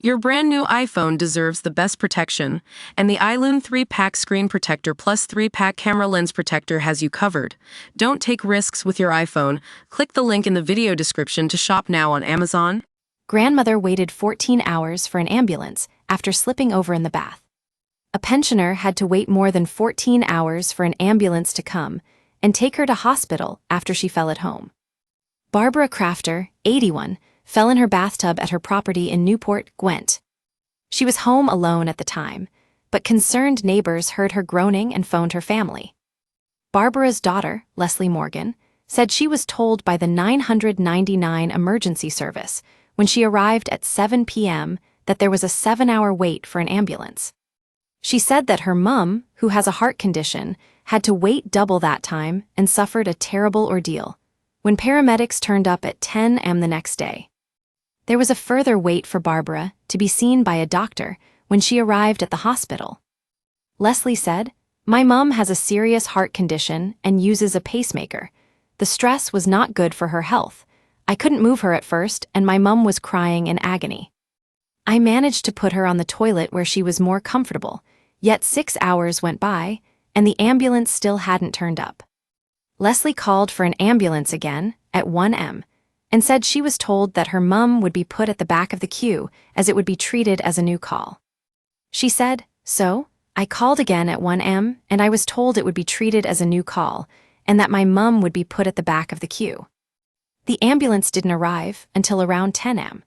Your brand new iPhone deserves the best protection, and the iLume 3-Pack Screen Protector Plus 3-Pack Camera Lens Protector has you covered. Don't take risks with your iPhone. Click the link in the video description to shop now on Amazon. Grandmother waited 14 hours for an ambulance after slipping over in the bath. A pensioner had to wait more than 14 hours for an ambulance to come and take her to hospital after she fell at home. Barbara Crafter, 81, fell in her bathtub at her property in Newport, Gwent. She was home alone at the time, but concerned neighbors heard her groaning and phoned her family. Barbara's daughter, Leslie Morgan, said she was told by the 999 emergency service when she arrived at 7 p.m. that there was a 7-hour wait for an ambulance. She said that her mum, who has a heart condition, had to wait double that time and suffered a terrible ordeal when paramedics turned up at 10 a.m. the next day. There was a further wait for Barbara to be seen by a doctor when she arrived at the hospital. Leslie said, "My mum has a serious heart condition and uses a pacemaker. The stress was not good for her health. I couldn't move her at first, and my mum was crying in agony. I managed to put her on the toilet where she was more comfortable, yet 6 hours went by, and the ambulance still hadn't turned up." Leslie called for an ambulance again at 1 a.m. and said she was told that her mum would be put at the back of the queue as it would be treated as a new call. She said, "So, I called again at 1 a.m. and I was told it would be treated as a new call and that my mum would be put at the back of the queue." The ambulance didn't arrive until around 10 a.m.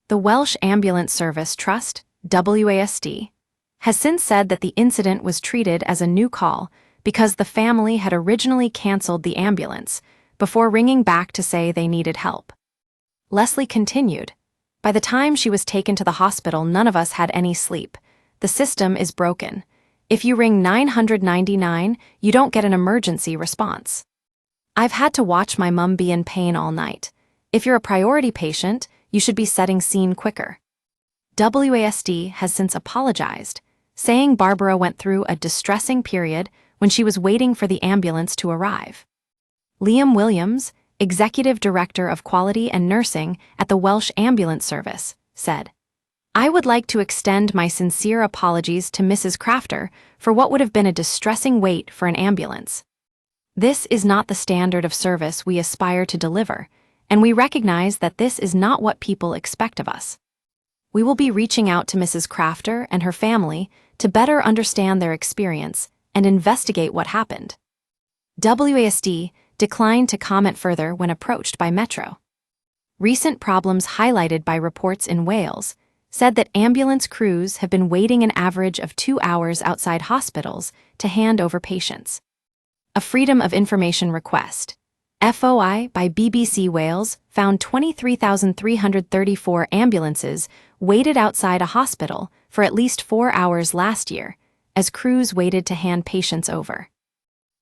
The Welsh Ambulance Service Trust, WASD, has since said that the incident was treated as a new call because the family had originally cancelled the ambulance before ringing back to say they needed help. Leslie continued, "By the time she was taken to the hospital, none of us had any sleep. The system is broken. If you ring 999, you don't get an emergency response. I've had to watch my mum be in pain all night. If you're a priority patient, you should be setting scene quicker." WASD has since apologized, saying Barbara went through a distressing period when she was waiting for the ambulance to arrive. Liam Williams, Executive Director of Quality and Nursing at the Welsh Ambulance Service, said, "I would like to extend my sincere apologies to Mrs. Crafter for what would have been a distressing wait for an ambulance. This is not the standard of service we aspire to deliver, and we recognize that this is not what people expect of us. We will be reaching out to Mrs. Crafter and her family to better understand their experience and investigate what happened." WASD declined to comment further when approached by Metro. Recent problems highlighted by reports in Wales said that ambulance crews have been waiting an average of 2 hours outside hospitals to hand over patients. A Freedom of Information request, FOI by BBC Wales, found 23,334 ambulances waited outside a hospital for at least 4 hours last year, as crews waited to hand patients over.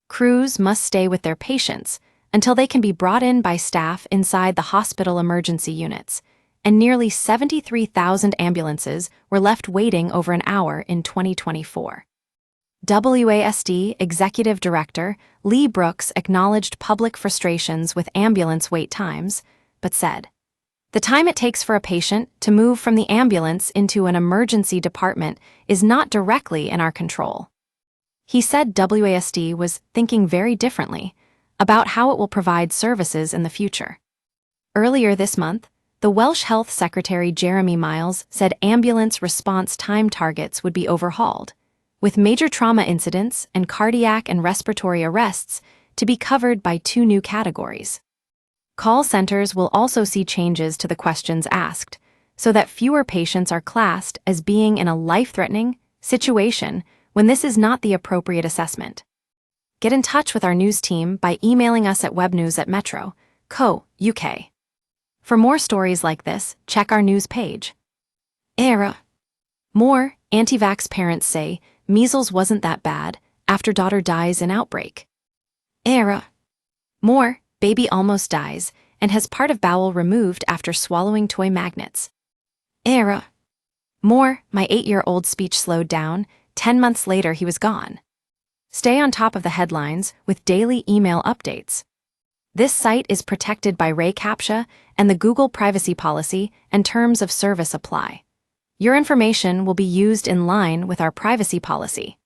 Crews must stay with their patients until they can be brought in by staff inside the hospital emergency units, and nearly 73,000 ambulances were left waiting over an hour in 2024. WASD Executive Director Lee Brooks acknowledged public frustrations with ambulance wait times, but said, "The time it takes for a patient to move from the ambulance into an emergency department is not directly in our control." He said WASD was thinking very differently about how it will provide services in the future. Earlier this month, the Welsh Health Secretary Jeremy Miles said ambulance response time targets would be overhauled, with major trauma incidents and cardiac and respiratory arrests to be covered by 2 new categories. Call centers will also see changes to the questions asked, so that fewer patients are classed as being in a life-threatening situation when this is not the appropriate assessment. Get in touch with our news team by emailing us at webnews@metro.co.uk. For more stories like this, check our news page. Era. More anti-vax parents say measles wasn't that bad after daughter dies in outbreak. Era. More baby almost dies and has part of bowel removed after swallowing toy magnets. Era. More my 8-year-old speech slowed down. 10 months later, he was gone. Stay on top of the headlines with daily email updates. This site is protected by Ray CAPTCHA and the Google privacy policy and terms of service apply. Your information will be used in line with our privacy policy.